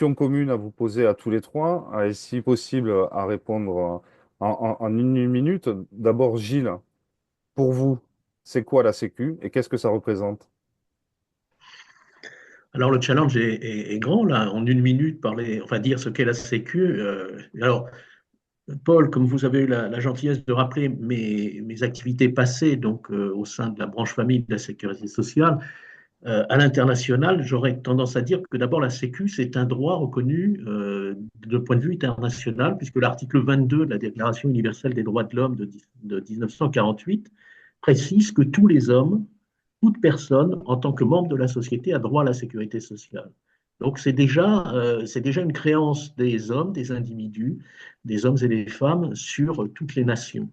question commune à vous poser à tous les trois, et si possible à répondre en une minute. D'abord, Gilles, pour vous, c'est quoi la Sécu et qu'est-ce que ça représente? Alors le challenge est grand là, en une minute parler, enfin dire ce qu'est la Sécu. Alors Paul, comme vous avez eu la gentillesse de rappeler mes activités passées donc au sein de la branche famille de la sécurité sociale, à l'international, j'aurais tendance à dire que d'abord la Sécu c'est un droit reconnu de point de vue international puisque l'article 22 de la Déclaration universelle des droits de l'homme de 1948 précise que tous les hommes, toute personne, en tant que membre de la société, a droit à la sécurité sociale. Donc c'est déjà une créance des hommes, des individus, des hommes et des femmes sur toutes les nations.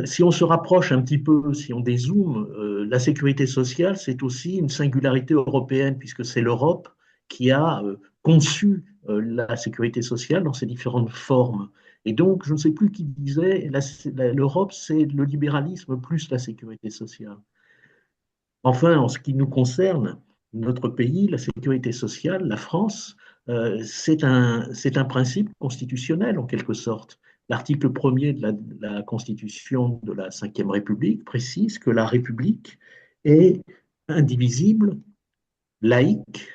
Si on se rapproche un petit peu, si on dézoome, la sécurité sociale, c'est aussi une singularité européenne, puisque c'est l'Europe qui a conçu la sécurité sociale dans ses différentes formes. Et donc, je ne sais plus qui disait, l'Europe, c'est le libéralisme plus la sécurité sociale. Enfin, en ce qui nous concerne, notre pays, la sécurité sociale, la France, c'est un principe constitutionnel en quelque sorte. L'article premier de la Constitution de la Ve République précise que la République est indivisible, laïque,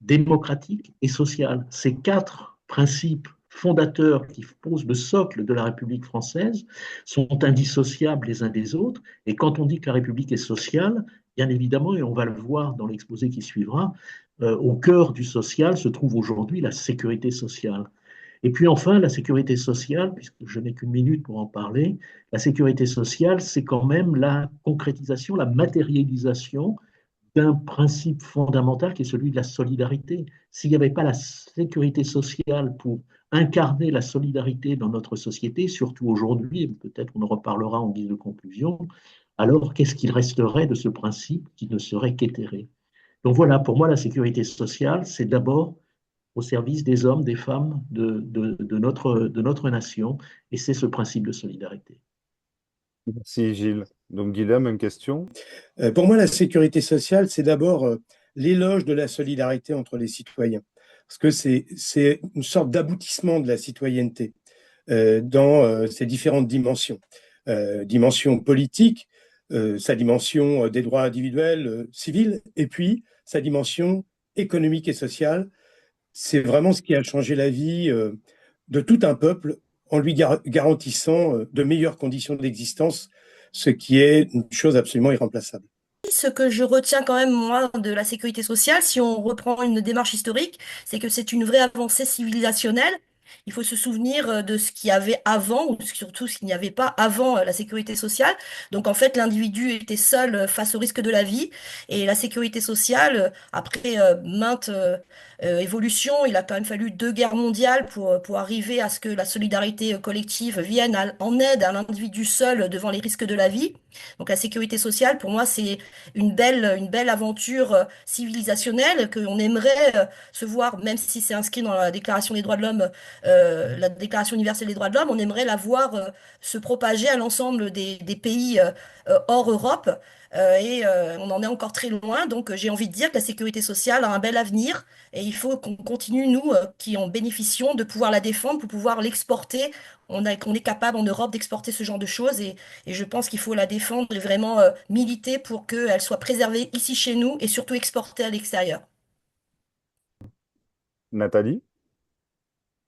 démocratique et sociale. Ces quatre principes fondateurs qui posent le socle de la République française sont indissociables les uns des autres. Et quand on dit que la République est sociale, bien évidemment, et on va le voir dans l'exposé qui suivra, au cœur du social se trouve aujourd'hui la sécurité sociale. Et puis enfin, la sécurité sociale, puisque je n'ai qu'une minute pour en parler, la sécurité sociale, c'est quand même la concrétisation, la matérialisation d'un principe fondamental qui est celui de la solidarité. S'il n'y avait pas la sécurité sociale pour incarner la solidarité dans notre société, surtout aujourd'hui, et peut-être on en reparlera en guise de conclusion, alors qu'est-ce qu'il resterait de ce principe qui ne serait qu'éthéré? Donc voilà, pour moi, la sécurité sociale, c'est d'abord au service des hommes, des femmes, de notre nation, et c'est ce principe de solidarité. Merci, Gilles. Donc, Guilhem, une question? Pour moi, la sécurité sociale, c'est d'abord l'éloge de la solidarité entre les citoyens, parce que c'est une sorte d'aboutissement de la citoyenneté dans ses différentes dimensions. Dimension politique, sa dimension des droits individuels, civils, et puis sa dimension économique et sociale. C'est vraiment ce qui a changé la vie de tout un peuple en lui garantissant de meilleures conditions d'existence, ce qui est une chose absolument irremplaçable. Ce que je retiens quand même, moi, de la sécurité sociale, si on reprend une démarche historique, c'est que c'est une vraie avancée civilisationnelle. Il faut se souvenir de ce qu'il y avait avant, ou surtout ce qu'il n'y avait pas avant la sécurité sociale. Donc, en fait, l'individu était seul face au risque de la vie. Et la sécurité sociale, après maintes évolutions, il a quand même fallu deux guerres mondiales pour arriver à ce que la solidarité collective vienne en aide à l'individu seul devant les risques de la vie. Donc, la sécurité sociale, pour moi, c'est une belle aventure civilisationnelle que on aimerait se voir, même si c'est inscrit dans la Déclaration des droits de l'homme, la Déclaration universelle des droits de l'homme, on aimerait la voir se propager à l'ensemble des pays hors Europe. On en est encore très loin, donc j'ai envie de dire que la sécurité sociale a un bel avenir et il faut qu'on continue, nous, qui en bénéficions, de pouvoir la défendre pour pouvoir l'exporter. On est capable en Europe d'exporter ce genre de choses et je pense qu'il faut la défendre et vraiment militer pour qu'elle soit préservée ici chez nous et surtout exportée à l'extérieur. Nathalie?